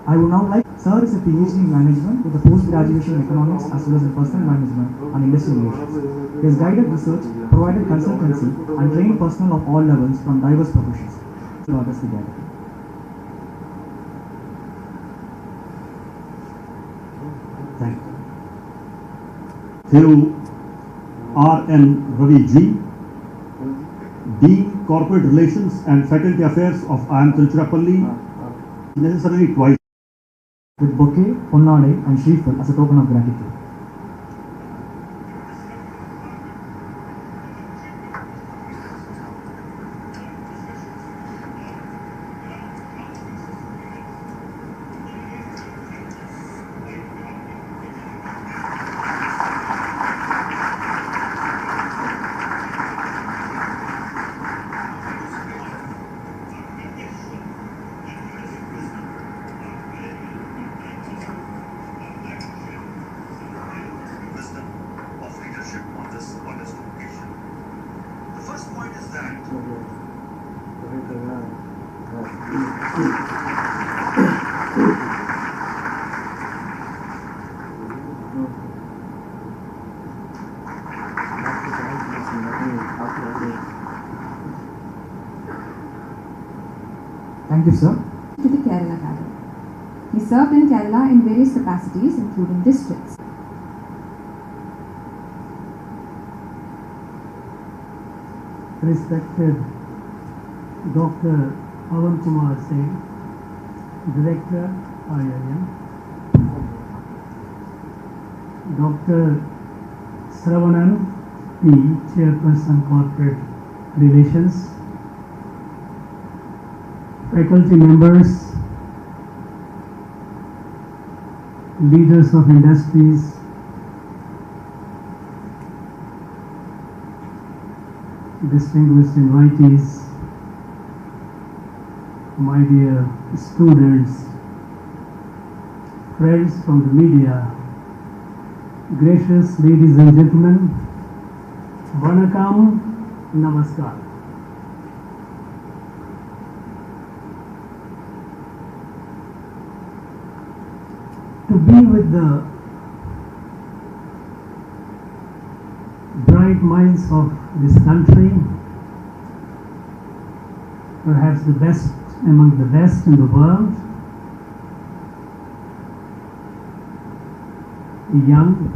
I would now like, Sir is a PhD in management with a post-graduation in economics as well as in personal management and industrial relations. He has guided research, provided consultancy and trained personnel of all levels from diverse professions. To address the gathering. Thank you. To R.N. Ravi G, Dean Corporate Relations and Faculty Affairs of IIM Tiruchirappalli, necessarily twice. With bouquet, ponnade and shreeful as a token of gratitude. Thank you, sir. To the Kerala Cabinet. He served in Kerala in various capacities, including districts. Respected Dr. Pawan Kumar Singh, Director, IIM, Dr. Sravanan P, Chairperson, Corporate Relations, faculty members, leaders of industries, distinguished invitees, my dear students, friends from the media, gracious ladies and gentlemen, Vanakkam, Namaskar. To be with the bright minds of this country, perhaps the best among the best in the world, young,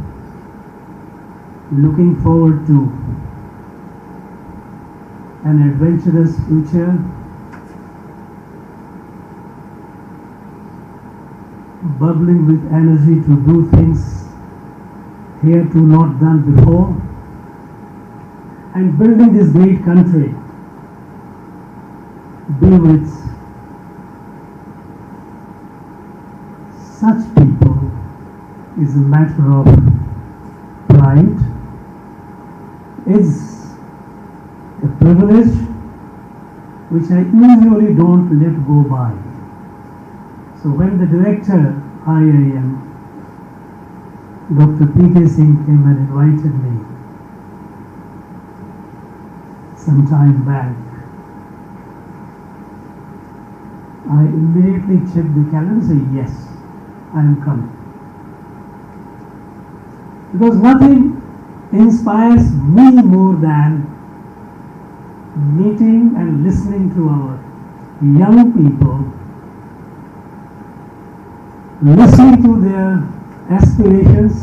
looking forward to an adventurous future, bubbling with energy to do things hitherto not done before, and building this great country. Be with such people is a matter of pride, is a privilege which I usually don't let go by. So when the director, IIM, Dr. P.K. Singh came and invited me some time back, I immediately checked the calendar and said, yes, I am coming. Because nothing inspires me more than meeting and listening to our young people, listening to their aspirations,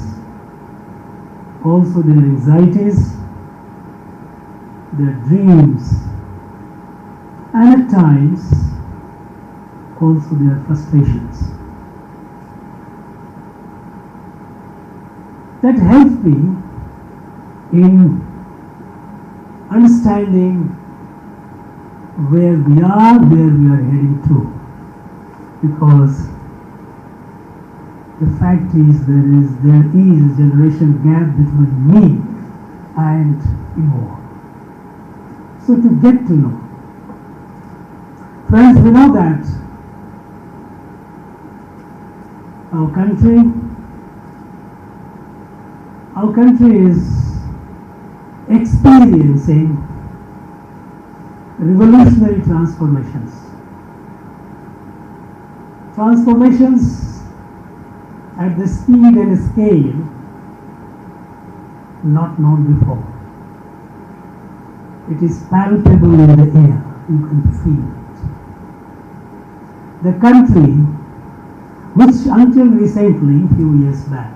also their anxieties, their dreams, and at times also their frustrations. That helped me in understanding where we are heading to. Because the fact is there is a generation gap between me and you. So to get to know. Friends, we know that our country is experiencing revolutionary transformations. transformations at the speed and scale not known before. It is palpable in the air, you can feel it. The country, which until recently, few years back,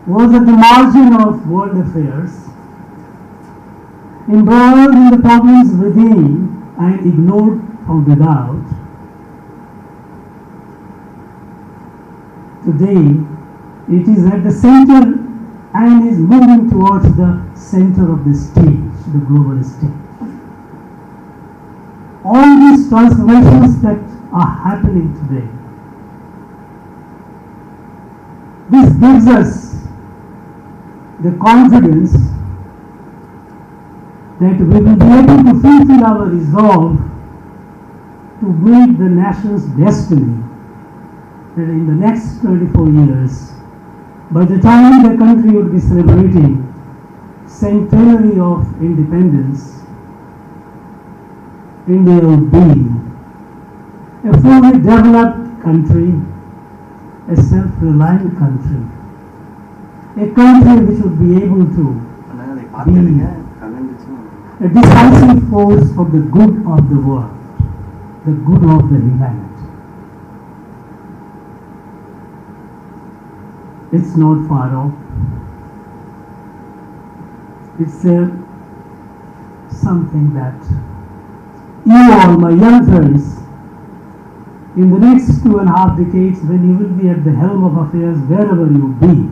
was at the margin of world affairs, embroiled in the problems within and ignored from without, today it is at the center and is moving towards the center of the stage, the global stage. All these transformations that are happening today, this gives us the confidence that we will be able to fulfill our resolve to build the nation's destiny, that in the next 24 years, by the time the country would be celebrating centenary of independence, India would be a fully developed country, a self-reliant country, a country which would be able to be a decisive force for the good of the world, the good of the humanity. It's not far off. It's something that you all, my young friends, in the next 2.5 decades, when you will be at the helm of affairs, wherever you be,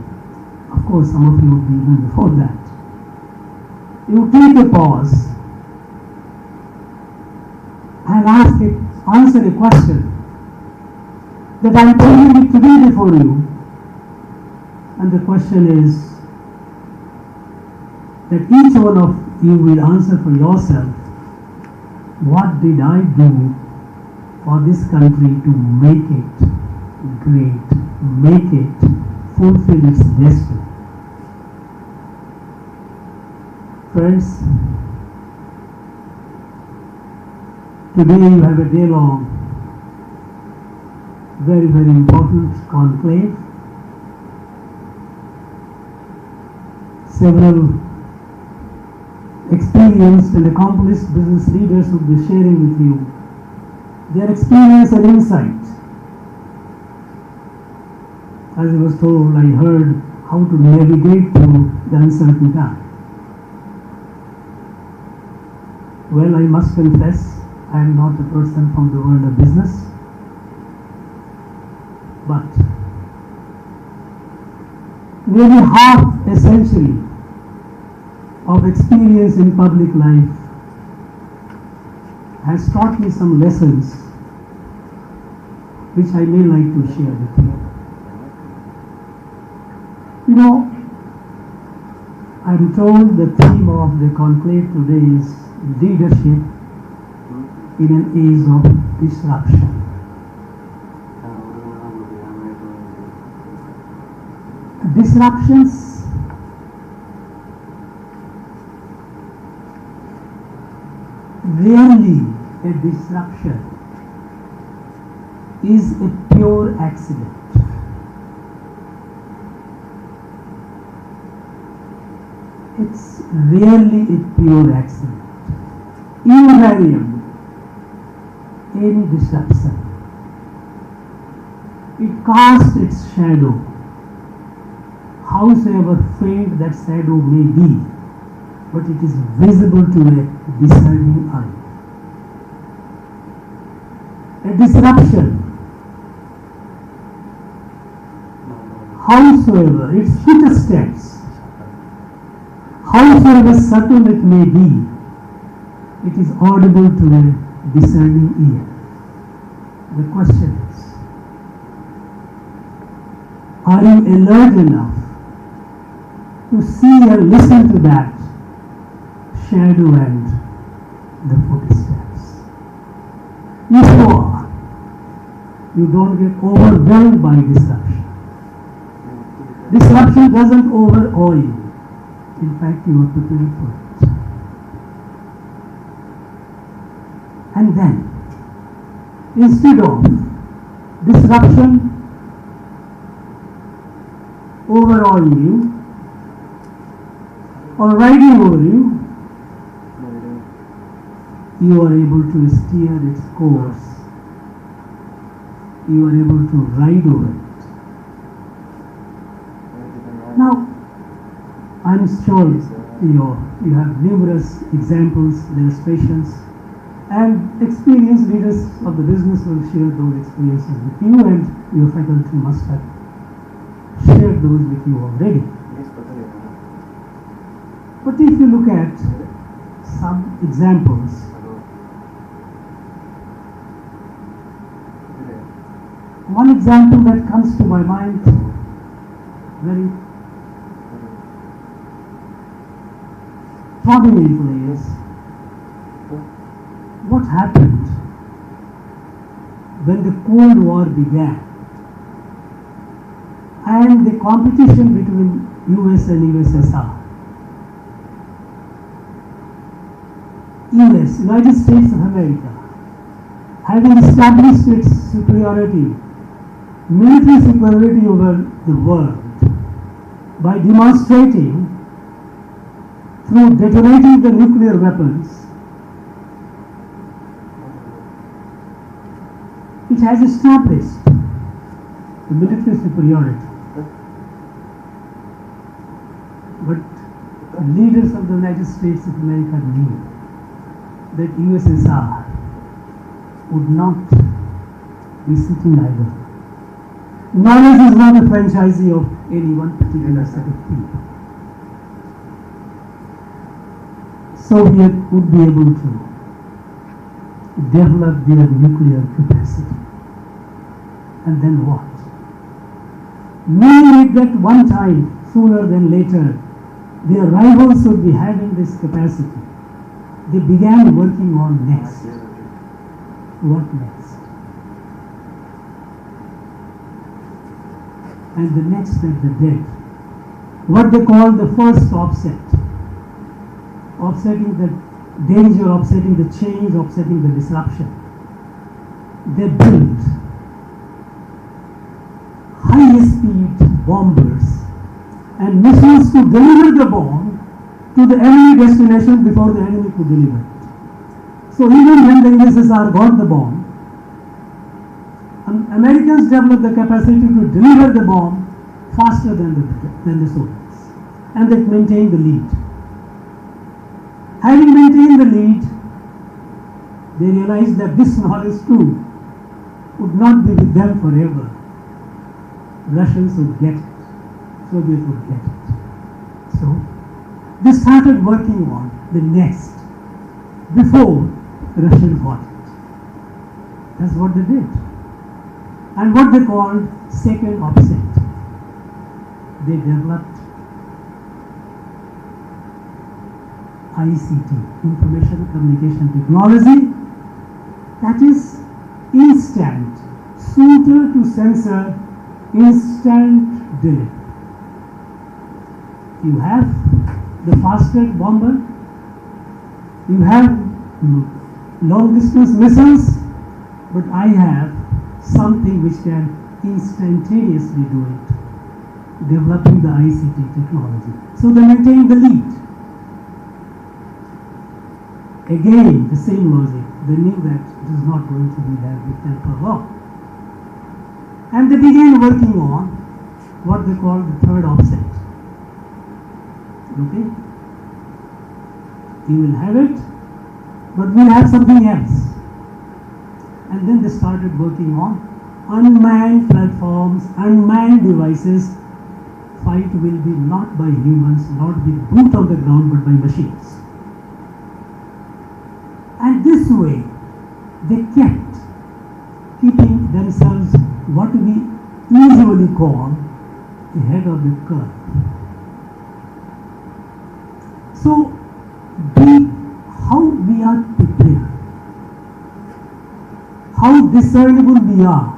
of course, some of you will be even before that, you take a pause and answer a question that I am putting it today before you. And the question is that each one of you will answer for yourself, what did I do for this country to make it great, make it fulfill its destiny? Friends, today you have a day-long, very, very important conclave. Several experienced and accomplished business leaders will be sharing with you their experience and insight. As I was told, I heard how to navigate through the uncertain time. Well, I must confess, I am not a person from the world of business, but nearly half a century of experience in public life has taught me some lessons which I may like to share with you. You know, I'm told the theme of the conclave today is leadership in an age of disruption. Disruptions rarely a disruption is a pure accident. It's rarely a pure accident. Invariably, any disruption, it casts its shadow, howsoever faint that shadow may be, but it is visible to a discerning eye. A disruption, howsoever its footsteps, howsoever subtle it may be, it is audible to a discerning ear. The question is, are you alert enough to see and listen to that shadow and the footsteps? If you are, you don't get overwhelmed by disruption. Disruption doesn't overawe you. In fact, you are prepared for it. And then, instead of disruption overawing you or riding over you, you are able to steer its course. You are able to ride over it. Now, I'm sure you have numerous examples, illustrations, and experienced leaders of the business will share those experiences with you, and your faculty must have shared those with you already. But if you look at some examples, one example that comes to my mind very prominently is what happened when the Cold War began and the competition between US and USSR. US, United States of America, having established its superiority, military superiority over the world by demonstrating through detonating the nuclear weapons, it has established the military superiority. But the leaders of the United States of America knew that USSR would not be sitting idle. Knowledge is not a franchisee of any one particular set of people. Soviet would be able to develop their nuclear capacity. And then what? Knowing that one time, sooner than later, their rivals would be having this capacity, they began working on next. What next? And the next step they did, what they call the first offset. Offsetting the danger, offsetting the change, offsetting the disruption. They built high-speed bombers and missiles to deliver the bomb to the enemy destination before the enemy could deliver it. So even when the USSR got the bomb, Americans developed the capacity to deliver the bomb faster than the Soviets, and they maintained the lead. Having maintained the lead, they realized that this knowledge too would not be with them forever. Russians would get it, Soviets would get it. So they started working on the next before Russians got it. That's what they did. And what they called second offset. They developed ICT, Information Communication Technology, that is instant, shooter to sensor, instant delivery. You have the faster bomber, you have long distance missiles, but I have something which can instantaneously do it, developing the ICT technology. So they maintain the lead. Again, the same logic. They knew that it is not going to be there with them for long. And they began working on what they call the third offset. Okay? You will have it, but we'll have something else. And then they started working on unmanned platforms, unmanned devices. Fight will be not by humans, not with boot on the ground, but by machines. And this way, they kept keeping themselves what we usually call ahead of the curve. So, how we are prepared, how discernible we are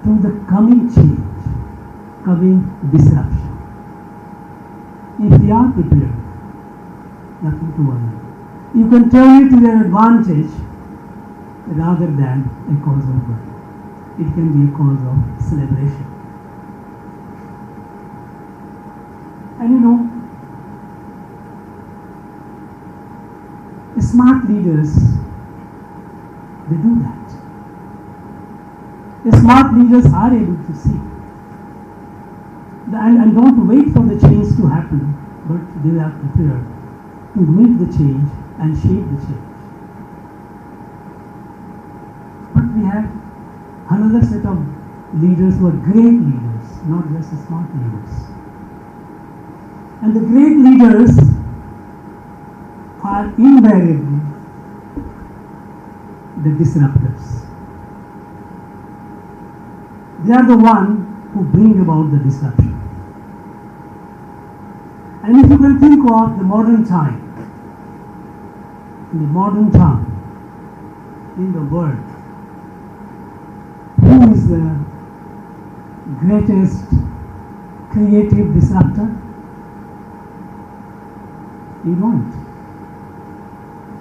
to the coming change, coming disruption. If we are prepared, nothing to worry. You can turn it to your advantage rather than a cause of worry. it can be a cause of celebration. And you know, smart leaders, they do that. The smart leaders are able to see and don't wait for the change to happen, but they are prepared to meet the change and shape the change. But we have another set of leaders who are great leaders, not just smart leaders. And the great leaders are invariably the disruptors. They are the one who bring about the disruption. And if you can think of the modern time, in the modern time, in the world, who is the greatest creative disruptor? You don't.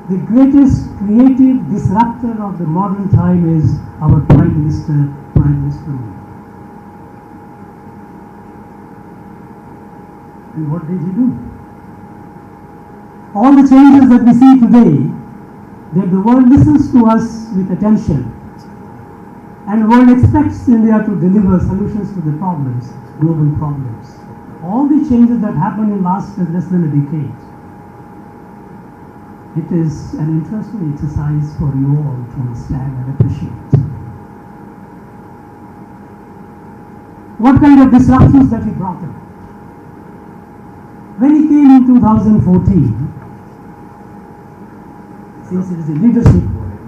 The greatest creative disruptor of the modern time is our Prime Minister Modi. And what did he do? All the changes that we see today, that the world listens to us with attention, and the world expects India to deliver solutions to the problems, global problems. All the changes that happened in less than a decade, it is an interesting exercise for you all to understand and appreciate. What kind of disruptions that he brought about? When he came in 2014, since it is a leadership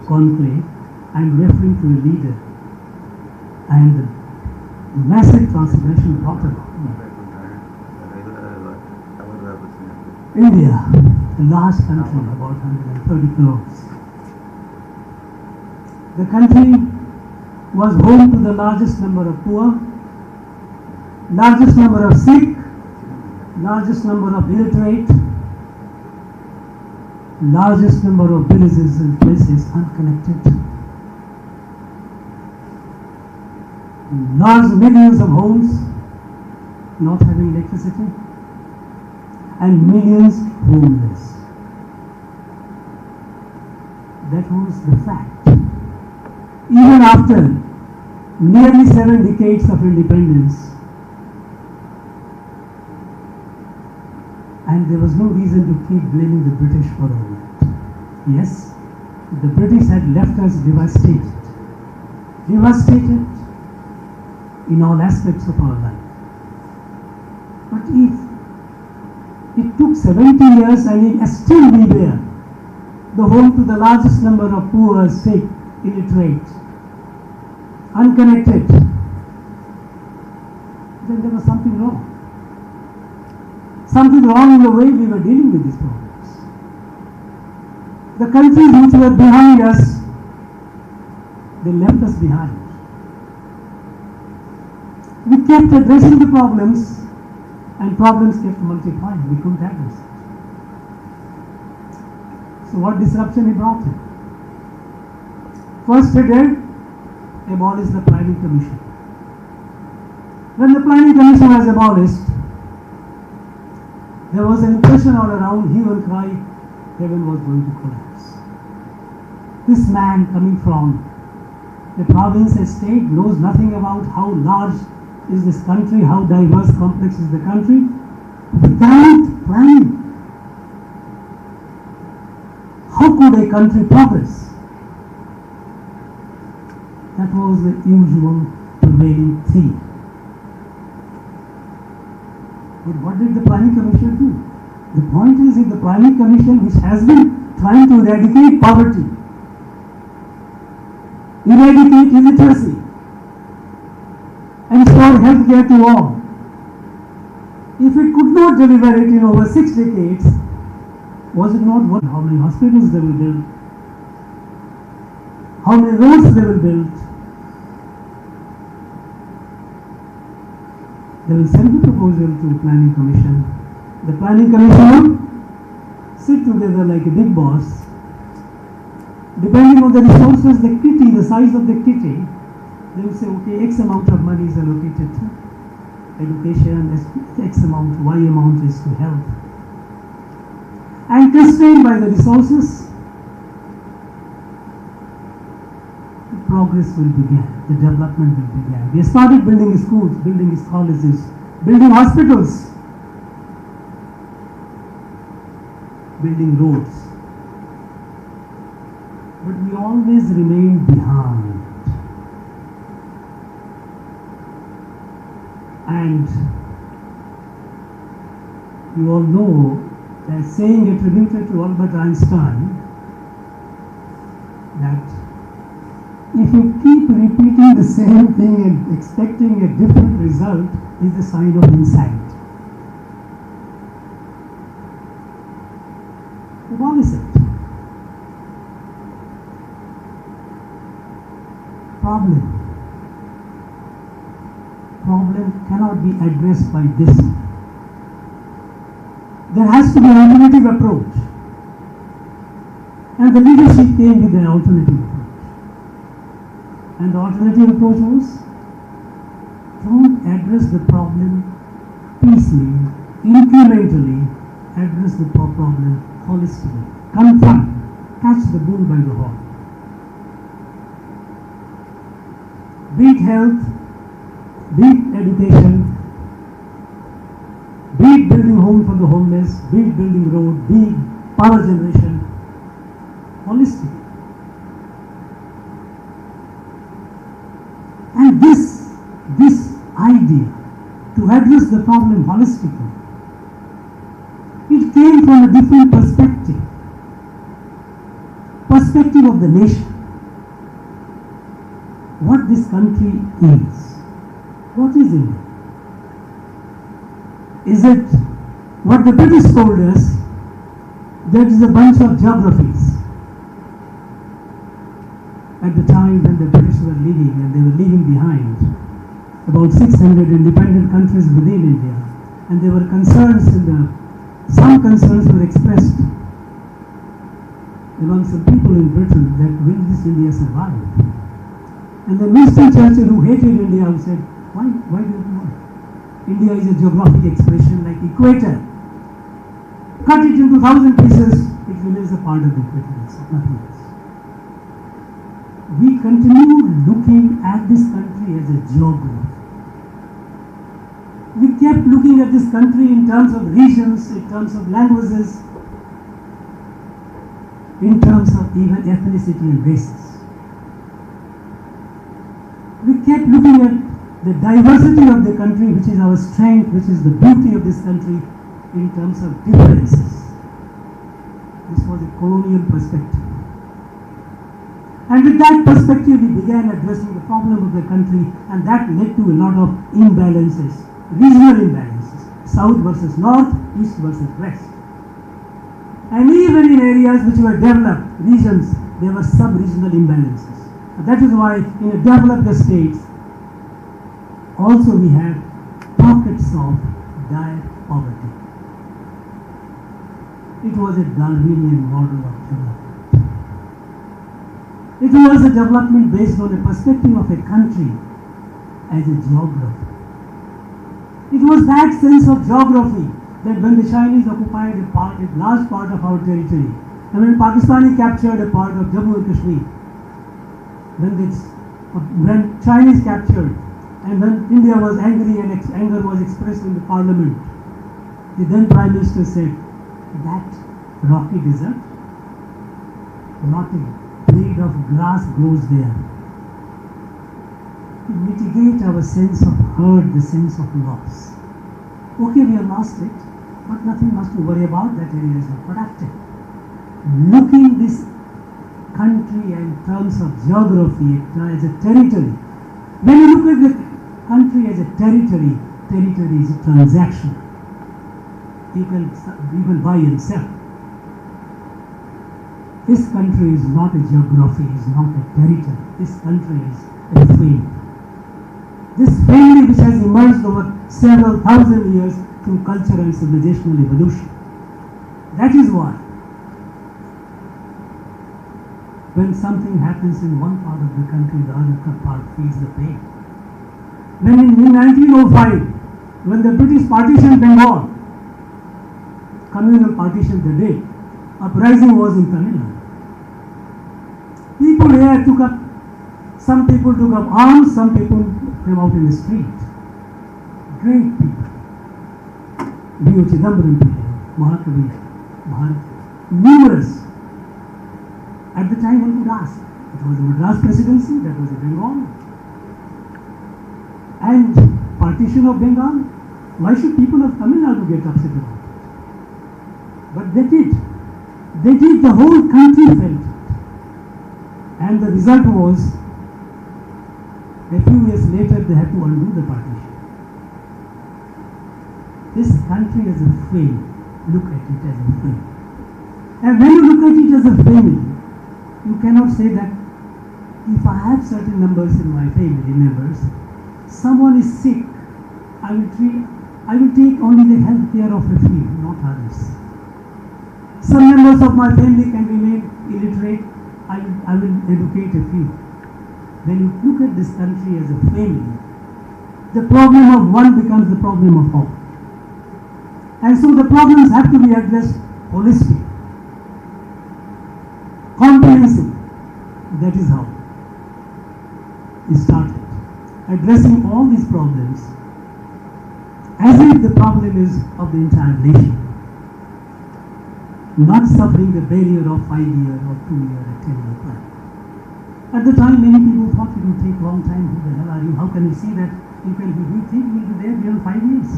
conclave, I am referring to a leader and the massive transformation brought about. India, a large country, about 130 crores. The country was home to the largest number of poor, largest number of sick, largest number of illiterate, largest number of villages and places unconnected, large millions of homes not having electricity, and millions homeless. That was the fact. Even after nearly 7 decades of independence, and there was no reason to keep blaming the British for all that. Yes, the British had left us devastated in all aspects of our life. But if it took 70 years and it still we were the home to the largest number of poor, sick, illiterate, unconnected, then there was something wrong. Something wrong in the way we were dealing with these problems. The countries which were behind us, they left us behind. We kept addressing the problems, and problems kept multiplying. We couldn't address it. So what disruption he brought in? First he did abolish the Planning Commission. When the Planning Commission was abolished, there was an impression all around, hue and cry, heaven was going to collapse. This man coming from the province estate knows nothing about how large is this country, how diverse, complex is the country. Without planning, how could a country progress? That was the usual prevailing theme. But what did the Planning Commission do? The point is, if the Planning Commission, which has been trying to eradicate poverty, eradicate illiteracy, ensure health care to all, if it could not deliver it in over 6 decades, was it not what? How many hospitals they will build? How many roads they will build? They will send the proposal to the Planning Commission. The Planning Commission will sit together like a big boss. Depending on the resources, the kitty, the size of the kitty, they will say, okay, X amount of money is allocated to education, X amount, Y amount is to health. And constrained by the resources, the progress will begin, the development will begin. We started building schools, building colleges, building hospitals, building roads. But we always remain behind. And you all know that saying attributed to Albert Einstein that if you keep repeating the same thing and expecting a different result is a sign of insanity. But what is it? Problem cannot be addressed by this. There has to be an alternative approach. And the leadership came with an alternative approach. And the alternative approach was, don't address the problem piecemeal, incrementally, address the problem holistically. Confront, catch the bull by the horn. Be it health, be it education, be it building home for the homeless, be it building road, be it power generation, holistic. And this idea to address the problem holistically, it came from a different perspective of the nation. What this country is. What is India? Is it what the British told us, that is a bunch of geographies? At the time when the British were leaving, and they were leaving behind about 600 independent countries within India, and there were concerns some concerns were expressed among some people in Britain that will this India survive? And then Winston Churchill, who hated India, who said, why do you want? India is a geographic expression like equator. Cut it into 1,000 pieces, it remains a part of the equator, it's nothing else. We continue looking at this country as a geography. We kept looking at this country in terms of regions, in terms of languages, in terms of even ethnicity and races. We kept looking at the diversity of the country, which is our strength, which is the beauty of this country, in terms of differences. This was a colonial perspective. And with that perspective, we began addressing the problem of the country, and that led to a lot of imbalances, regional imbalances, south versus north, east versus west. And even in areas which were developed, regions, there were sub-regional imbalances. That is why in a developed states, also we had pockets of dire poverty. It was a Darwinian model of development. It was a development based on a perspective of a country as a geography. It was that sense of geography that when the Chinese occupied a large part of our territory, and when Pakistani captured a part of Jammu and Kashmir, when Chinese captured, and when India was angry and anger was expressed in the parliament, the then Prime Minister said, that rocky desert, not a blade of grass grows there. To mitigate our sense of hurt, the sense of loss. Okay, we have lost it, but nothing much to worry about, that area is not productive. Looking this country in terms of geography as a territory. When you look at the country as a territory, territory is a transaction. People buy and sell. This country is not a geography, is not a territory. This country is a family. This family which has emerged over several thousand years through culture and civilizational evolution. That is why when something happens in one part of the country, the other part feels the pain. When in 1905, when the British partitioned Bengal, communal partition they did, uprising was in Tamil Nadu. People here took up, some people took up arms, some people came out in the street. Great people. B.O. Chidambaram Pillai, Mahakavi, Bharat, numerous. At the time one could ask, it was the Madras presidency, that was the Bengal. And partition of Bengal, why should people of Tamil Nadu get upset about it? But they did. They did, the whole country felt it. And the result was, a few years later they had to undo the partition. This country as a frame, look at it as a frame. And when you look at it as a family, you cannot say that if I have certain numbers in my family members, someone is sick, I will take only the health care of a few, not others. Some members of my family can be made illiterate, I will educate a few. When you look at this country as a family, the problem of one becomes the problem of all. And so the problems have to be addressed holistically, comprehensive. That is how it started. Addressing all these problems as if the problem is of the entire nation. Not suffering the barrier of 5-year or 2-year or 10-year plan. At the time, many people thought it would take a long time. Who the hell are you? How can you see that you think you will be there beyond 5 years?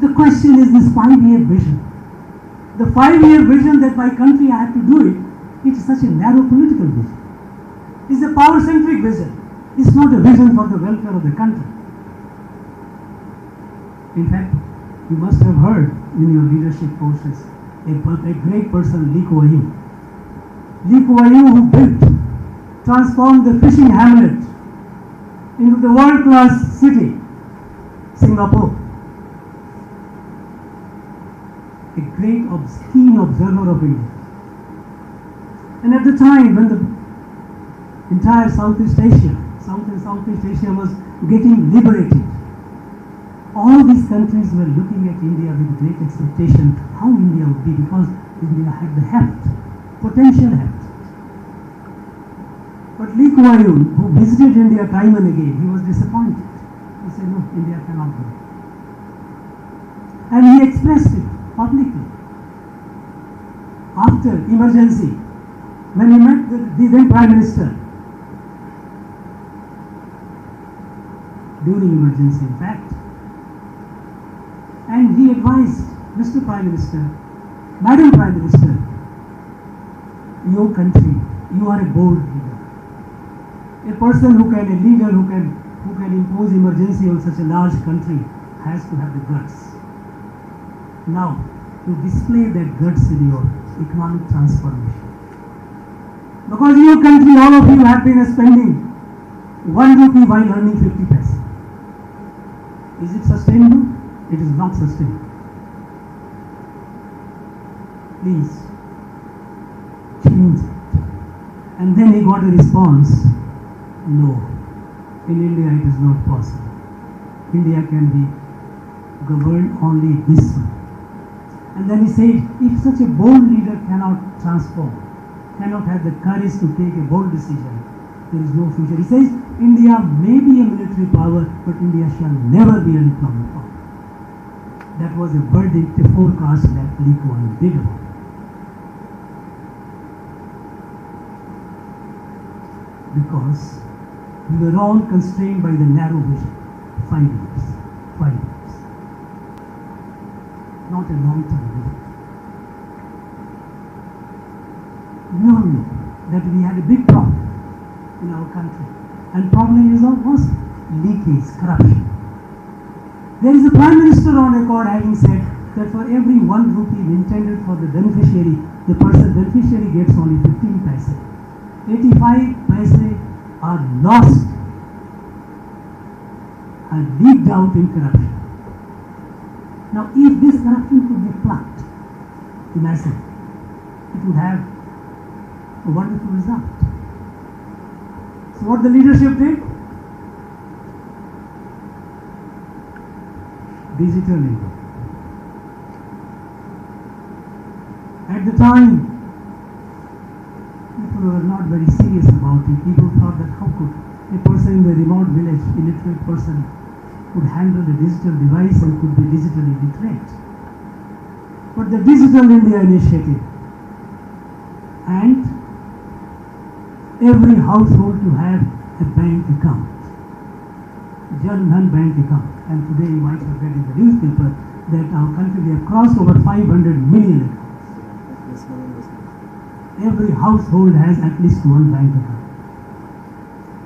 The question is this 5-year vision. The 5-year vision that my country I have to do it, it's such a narrow political vision. It's a power-centric vision. It's not a vision for the welfare of the country. In fact, you must have heard in your leadership courses a great person, Lee Kuan Yew. Lee Kuan Yew, who transformed the fishing hamlet into the world-class city, Singapore. A great, keen observer of India. And at the time when the entire Southeast Asia was getting liberated, all these countries were looking at India with great expectation how India would be, because India had the heft, potential heft. But Lee Kuan Yew, who visited India time and again, he was disappointed. He said, no, India cannot do it. And he expressed it publicly. After emergency, when he met the then Prime Minister, during emergency in fact, and he advised, Mr. Prime Minister, Madam Prime Minister, your country, you are a bold leader. A person a leader who can impose emergency on such a large country has to have the guts. Now, to display that guts in your economic transformation. Because in your country, all of you have been spending 1 rupee while earning 50 paise. Is it sustainable? It is not sustainable. Please change it. And then he got a response, no, in India it is not possible. India can be governed only this way. And then he said, if such a bold leader cannot transform, cannot have the courage to take a bold decision, there is no future. He says, India may be a military power, but India shall never be an economic power. That was a verdict, a forecast that Lee Kuan Yew did about it. Because we were all constrained by the narrow vision. 5 years. 5 years. Not a long-term vision. We all know that we had a big problem in our country. And problem was leakage, corruption. There is a Prime Minister on record having said that for every 1 rupee intended for the beneficiary, the beneficiary gets only 15 paise. 85 paise are lost, are leaked out in corruption. Now, if this corruption could be plucked, imagine, it would have a wonderful result. So what the leadership did? Digital India. At the time, people were not very serious about it. People thought that how could a person in the remote village, illiterate person, could handle a digital device and could be digitally literate. But the Digital India initiative and every household to have a bank account, Jan Dhan bank account. And today you might have read in the newspaper that our country we have crossed over 500 million accounts. Every household has at least one bank account.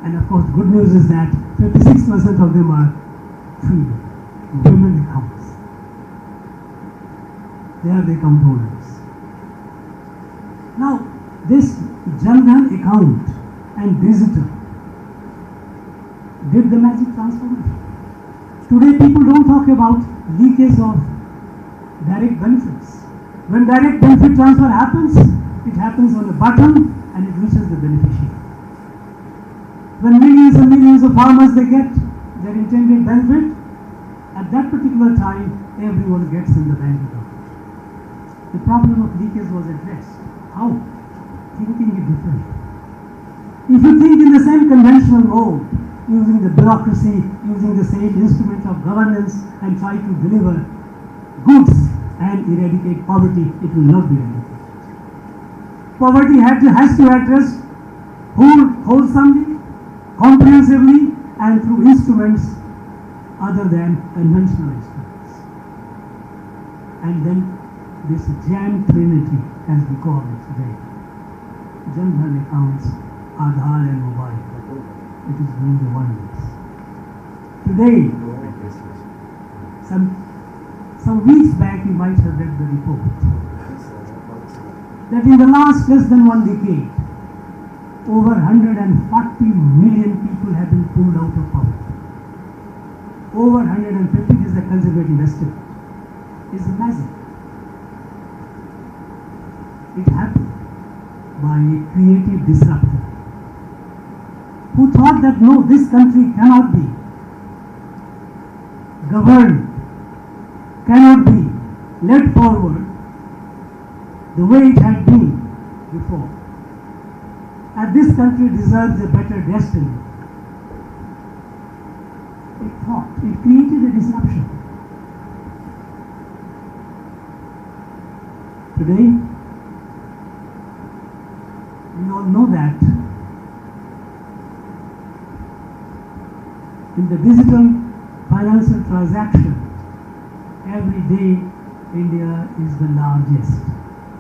And of course, the good news is that 56% of them are free women accounts. They are the account holders. Now, this Jan Dhan account and digital did the magic transformation. Today, people don't talk about leakage of direct benefits. When direct benefit transfer happens, it happens on a button and it reaches the beneficiary. When millions and millions of farmers they get their intended benefit, at that particular time, everyone gets in the bank account. The problem of leakage was addressed. How? Thinking it differently. If you think in the same conventional mode, using the bureaucracy, using the same instrument of governance and try to deliver goods and eradicate poverty, it will not be eradicated. Poverty has to address wholesomely, comprehensively and through instruments other than conventional instruments. And then this Jan Trinity, as we call it today, Jan Dhan accounts, Aadhaar and mobile. It is doing the wonders. Today, some weeks back you might have read the report that in the last less than 1 decade, over 140 million people have been pulled out of poverty. Over 150 is the conservative estimate. It's massive. It happened by a creative disruptor who thought that no, this country cannot be governed, cannot be led forward the way it had been before. And this country deserves a better destiny. It thought, it created a disruption. Today, we all know that in the digital financial transaction, every day India is the largest.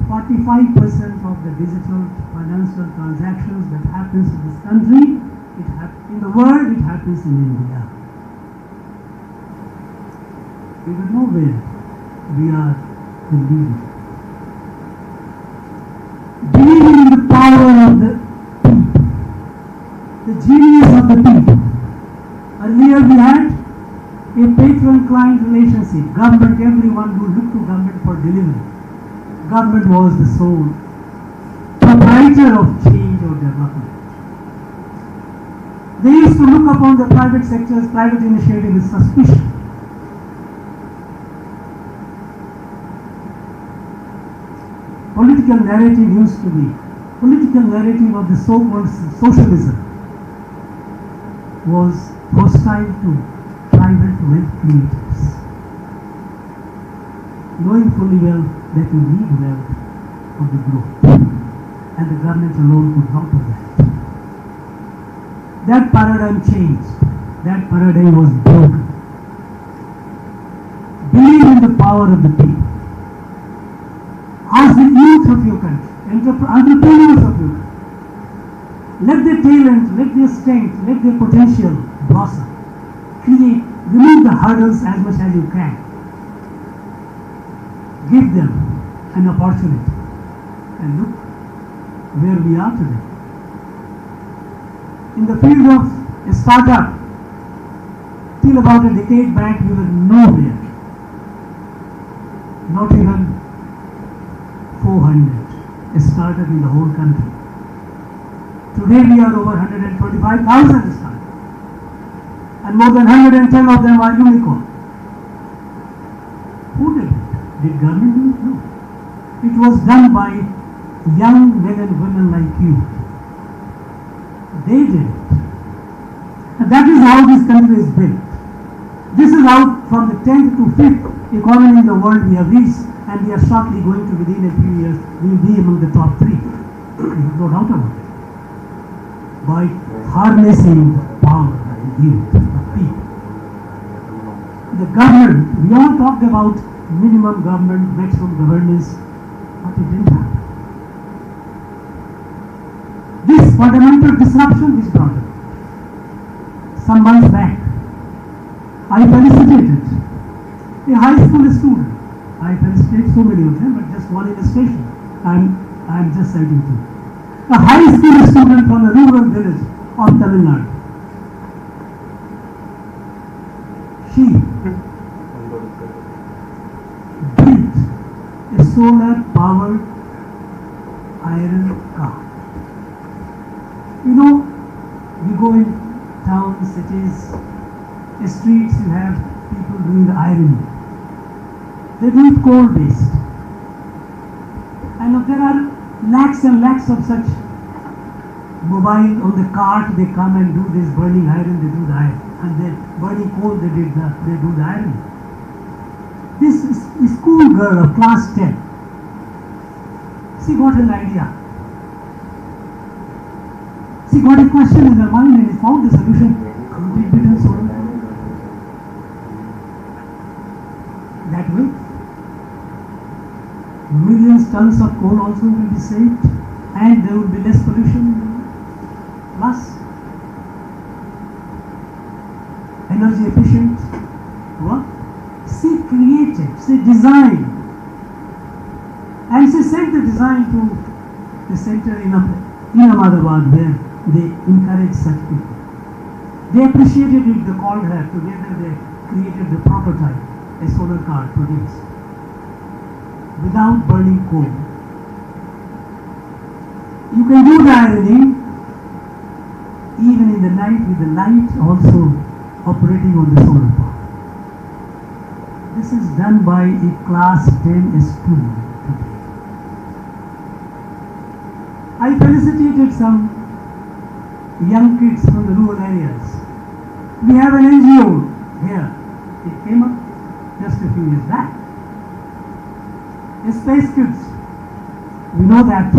45% of the digital financial transactions that happens in this country, in the world, it happens in India. We don't know where we are the leader. Believing in the power of the people, the genius of the people. Earlier we had a patron-client relationship. Government, everyone who looked to government for delivery. Government was the sole proprietor of change or development. They used to look upon the private sector's private initiative with suspicion. Political narrative used to be, political narrative of the so-called socialism was hostile to private wealth creators, knowing fully well that you need wealth for the growth, and the government alone could not do that. That paradigm changed. That paradigm was broken. Believe in the power of the people. Ask the youth of your country, entrepreneurs of your country. Let their talent, let their strength, let their potential blossom. Create, remove the hurdles as much as you can. Give them an opportunity. And look where we are today. In the field of a startup, till about a decade back, we were nowhere. Not even 400, a startup in the whole country. Today we are over 125,000 this country. And more than 110 of them are unicorn. Who did it? Did government do it? No. It was done by young men and women like you. They did it. And that is how this country is built. This is how from the 10th to 5th economy in the world we have reached, and we are shortly going to, within a few years, we will be among the top 3. We have no doubt about it. By harnessing the power of youth, of people. The government, we all talked about minimum government, maximum governance, but it didn't happen. This fundamental disruption is brought about. Some months back, I felicitated a high school student. I felicitate so many of them, but just one illustration I'm just citing to. A high school student from a rural village of Tamil Nadu. She built a solar powered iron car. You know, you go in towns, cities, streets, you have people doing the ironing. They do it coal based. And there are lakhs and lakhs of such mobile on the cart. They come and do this burning iron, they do the iron. And then burning coal, they do the iron. This is school girl of class 10. She got an idea. She got a question in her mind and found the solution. Could it be done solar power? That way, millions tons of coal also will be saved, and there will be less pollution. Plus, energy efficient work. She created, she designed, and she sent the design to the center in Ahmedabad, where they encourage such people. They appreciated it, they called her, together they created the prototype, a solar car produced without burning coal. You can do the ironing even in the night with the light also operating on the solar power. This is done by a class 10 student today. I felicitated some young kids from the rural areas. We have an NGO here. It came up just a few years back. Space Kids. We know that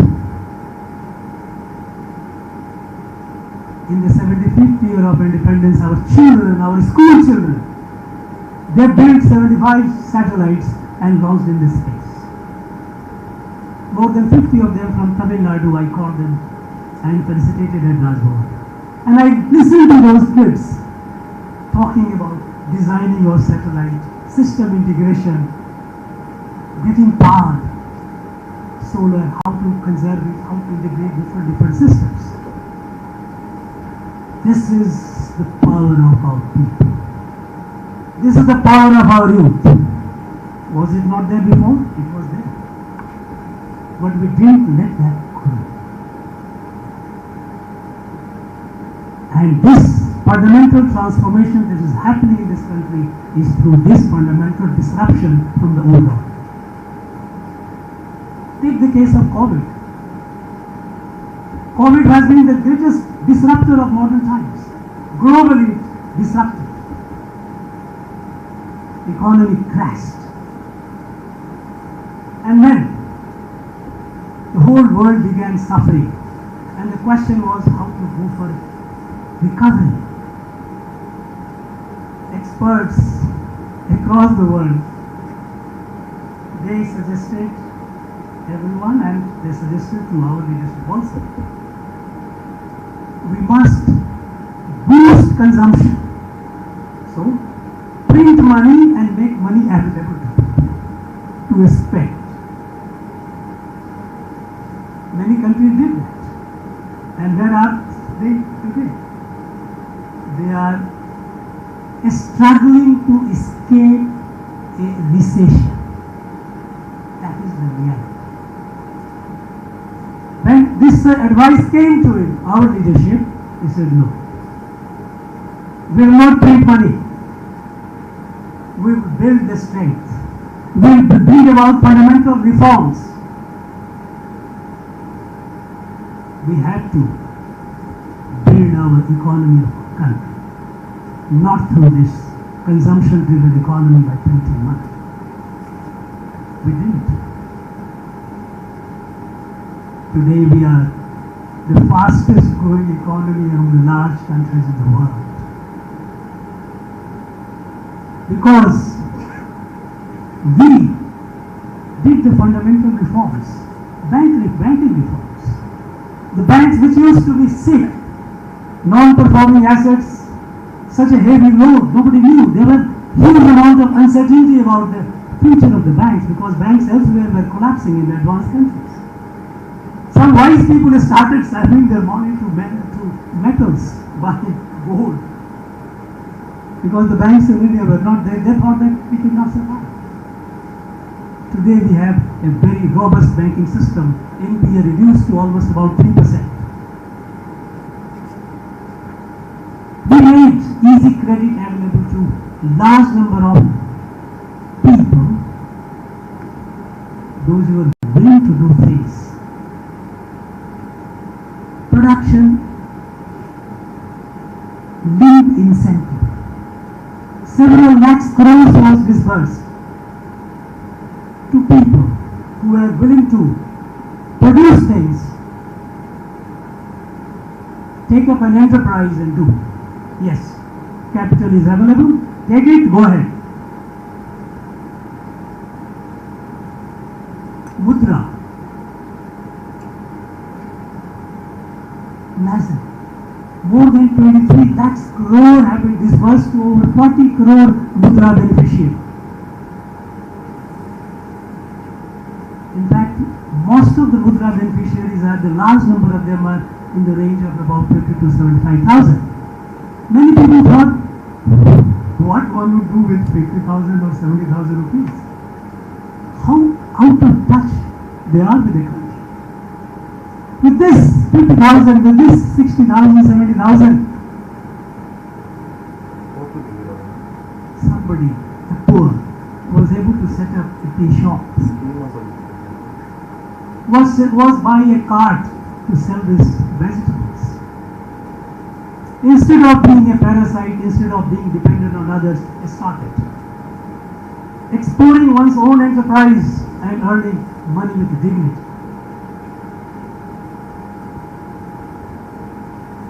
in the 75th year of independence, our children, our school children, they built 75 satellites and launched in the space. More than 50 of them from Tamil Nadu, I called them and felicitated at Rajbhavan. And I listened to those kids talking about designing your satellite, system integration, getting power, solar, how to conserve it, how to integrate different systems. This is the power of our people. This is the power of our youth. Was it not there before? It was there. But we didn't let that grow. And this fundamental transformation that is happening in this country is through this fundamental disruption from the old order. Take the case of COVID. COVID has been the greatest disruptor of modern times. Globally disrupted. Economy crashed. And then the whole world began suffering. And the question was how to go for recovery. Experts across the world, they suggested everyone, and they suggested to our leadership also, we must boost consumption. So, print money and make money available to spend. Many countries did that. And where are they today? They are struggling to escape a recession. That is the reality. When this advice came to him, our leadership, he said no. We will not print money. We will build the strength. We will bring about fundamental reforms. We have to build our economy of our country, not through this consumption-driven economy by printing money. We did it. Today we are the fastest growing economy among the large countries in the world. Because we did the fundamental reforms, banking reforms. The banks which used to be sick, non-performing assets, such a heavy load, nobody knew. There were huge amount of uncertainty about the future of the banks because banks elsewhere were collapsing in the advanced countries. Some wise people started selling their money to metals, buying gold. Because the banks in India were not there, they thought that we could not survive. Today we have a very robust banking system, NPA reduced to almost about 3%. We made easy credit available to large number of people, those who are willing to do things. Production linked incentive. Several lakhs crores was disbursed to people who were willing to produce things, take up an enterprise and do. Yes, capital is available, take it, go ahead. Mudra. Imagine, more than 23 lakhs crore have been disbursed to over 40 crore Mudra beneficiaries. In fact, most of the Mudra beneficiaries are, the large number of them are in the range of about 50 to 75,000. Many people thought, what one would do with 50,000 or 70,000 rupees? How out of touch they are with the country. With this 50,000, with this 60,000, 70,000, somebody, a poor, was able to set up a tea shop. Was buying a cart to sell these vegetables. Instead of being a parasite, instead of being dependent on others, started exploring one's own enterprise and earning money with dignity.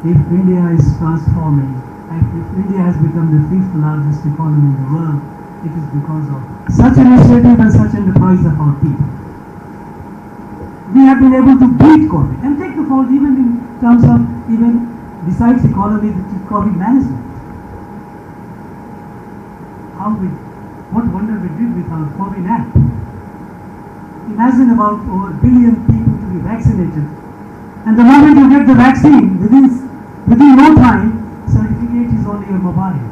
If India is transforming, and if India has become the 5th largest economy in the world, it is because of such initiative and such enterprise of our people. We have been able to beat COVID and take the fall even in terms of, even besides economy, the COVID management. What wonder we did with our COVID app. Imagine about over a billion people to be vaccinated. And the moment you get the vaccine, within no time, certificate is on your mobile.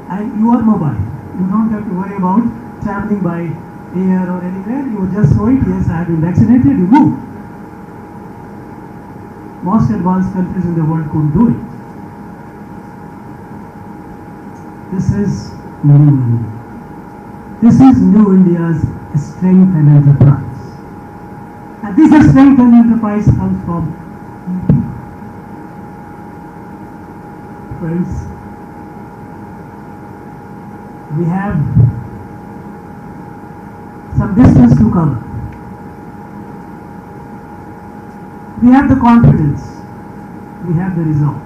And you are mobile. You don't have to worry about traveling by air or anywhere. You just show it, yes, I have been vaccinated, you move. Most advanced countries in the world couldn't do it. This is new India. This is new India's strength and enterprise. And this strength and enterprise comes from people. Friends, we have some distance to cover. We have the confidence, we have the resolve,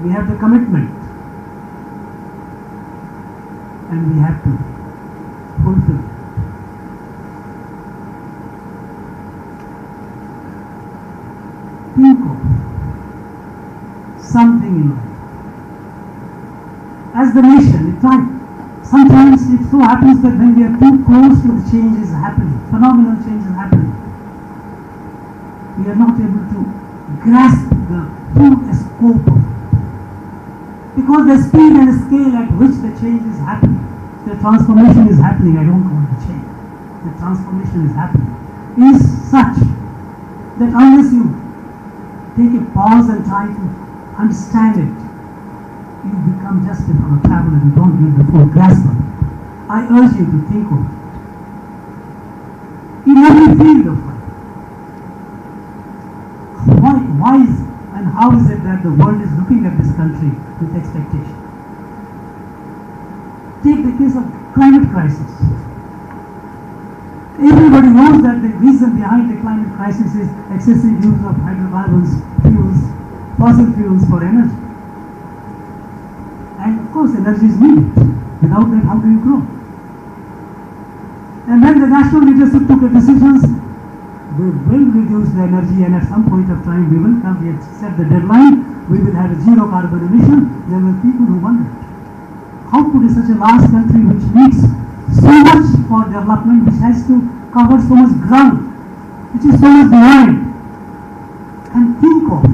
we have the commitment, and we have to fulfill it. Think of something in life. As the nation, sometimes it so happens that when we are too close to the changes happening, phenomenal changes happening, we are not able to grasp the full scope of it. Because the speed and scale at which the change is happening, the transformation is happening, I don't call it change, the transformation is happening, is such that unless you take a pause and try to understand it, you become just a traveler and don't get the full grasp of it. I urge you to think of it. In every field of life. Why is and how is it that the world is looking at this country with expectation? Take the case of climate crisis. Everybody knows that the reason behind the climate crisis is excessive use of hydrocarbons, fossil fuels for energy. And of course energy is needed. Without that, how do you grow? And when the national leadership took the decisions, we will reduce the energy, and at some point of time we will come, we have set the deadline, we will have a zero carbon emission. There were people who wondered, how could such a large country which needs so much for development, which has to cover so much ground, which is so much behind, and think of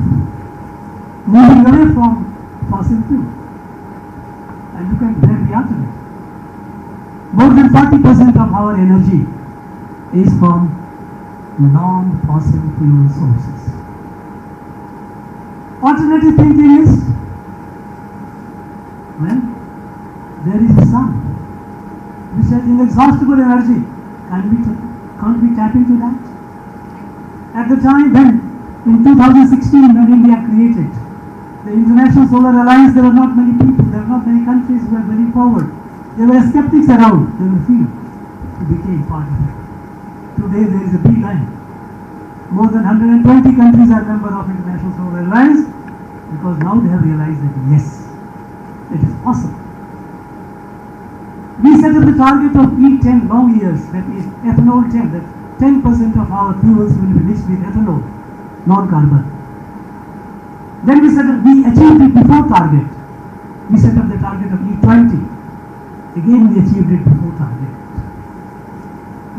moving away from fossil fuel? And look at where we are today. More than 40% of our energy is from non-fossil fuel sources. Alternative thinking is, well, there is a sun which has inexhaustible energy. Can't we tap into that? At the time when, in 2016, when India created the International Solar Alliance, there were not many people, there were not many countries who were very forward. There were skeptics around, they were few who became part of it. Today there is a big line. More than 120 countries are members of International Solar Alliance, because now they have realized that yes, it is possible. We set up the target of E10 long years, that is ethanol 10, that 10% of our fuels will be mixed with ethanol, non-carbon. Then we achieved it before target. We set up the target of E20. Again we achieved it before target.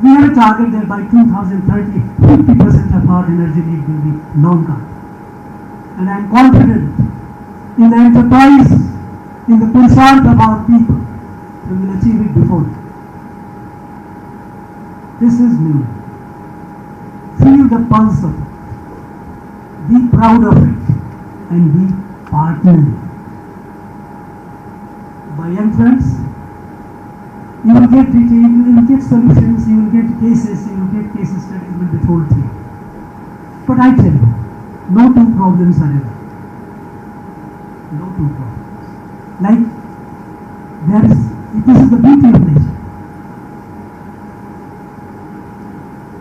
We have a target that by 2030, 50% of our energy need will be non-carbon. And I am confident in the enterprise, in the purushart of our people, we will achieve it before. This is new. Feel the pulse of it. Be proud of it and be partnering. My young friends, you will get detail, you will get solutions, you will get cases, you will get case studies will be told to you. But I tell you, no two problems are ever. No two problems. Like this is the beauty of nature.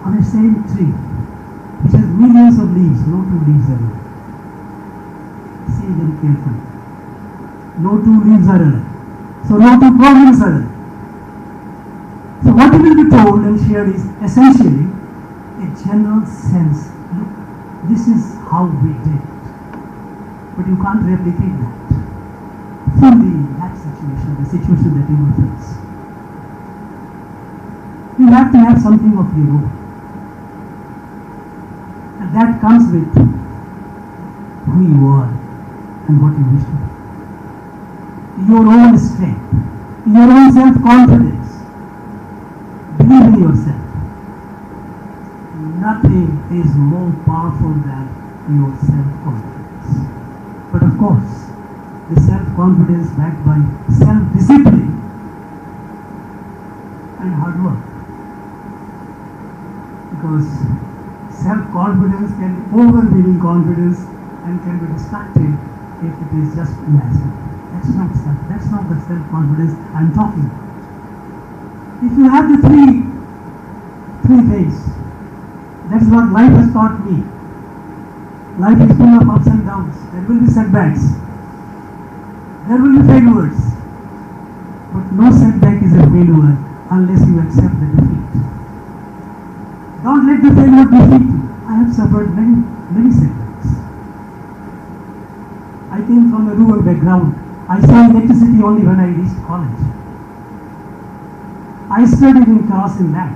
On a same tree, which has millions of leaves, no two leaves are alike. See them carefully. No two leaves are alike. So no two problems are alike. So what will be told and shared is essentially a general sense. Look, this is how we did it. But you can't replicate that. Fully that situation, the situation that you will face. You have to have something of your own. And that comes with who you are and what you wish to be. Your own strength, your own self-confidence. Believe in yourself. Nothing is more powerful than your self-confidence. But of course, the self-confidence backed by self-discipline and hard work. Because self-confidence can be overwhelming confidence and can be destructive if it is just imagined. That's not the self-confidence I'm talking about. If you have the three things, that's what life has taught me. Life is full of ups and downs. There will be setbacks. There will be failures. But no setback is a failure unless you accept the defeat. Don't let the failure defeat you. I have suffered many setbacks. I came from a rural background. I saw electricity only when I reached college. I studied in Karasin lab.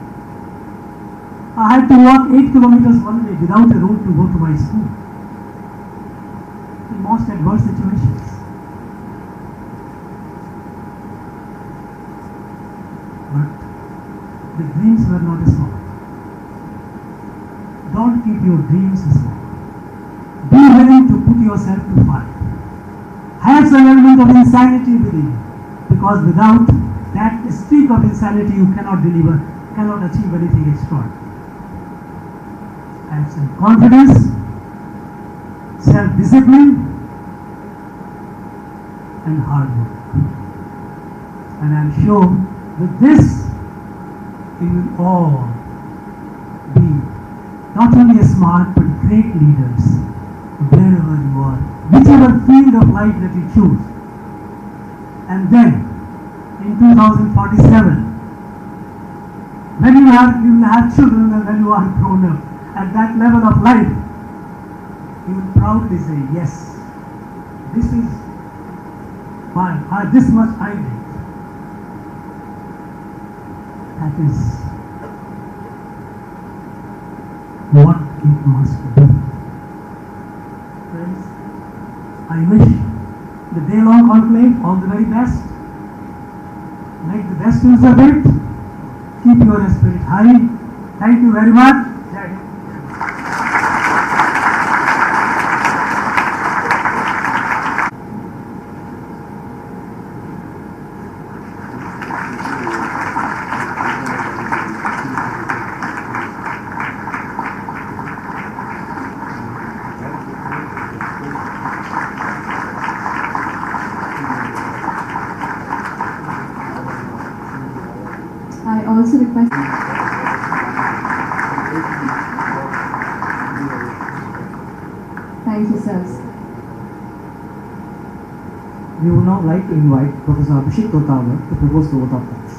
I had to walk 8 kilometers one way without a road to go to my school. In most adverse situations. But the dreams were not small. Don't keep your dreams is an element of insanity within you, because without that streak of insanity you cannot deliver, cannot achieve anything extraordinary. I have self-confidence, self-discipline, and hard work. And I am sure with this you will all be not only smart but great leaders wherever you are, whichever field of life that you choose. And then in 2047, when you will have children and when you are grown up, at that level of life, you will proudly say, yes, this is this much I did. That is what it must be. Friends, I wish the day-long conclave all the very best. Make the best use of it. Keep your spirit high. Thank you very much. Jai Hind. I also request. Thank you, sirs. We would now like to invite Professor Abhishek Totawar to propose the vote of thanks.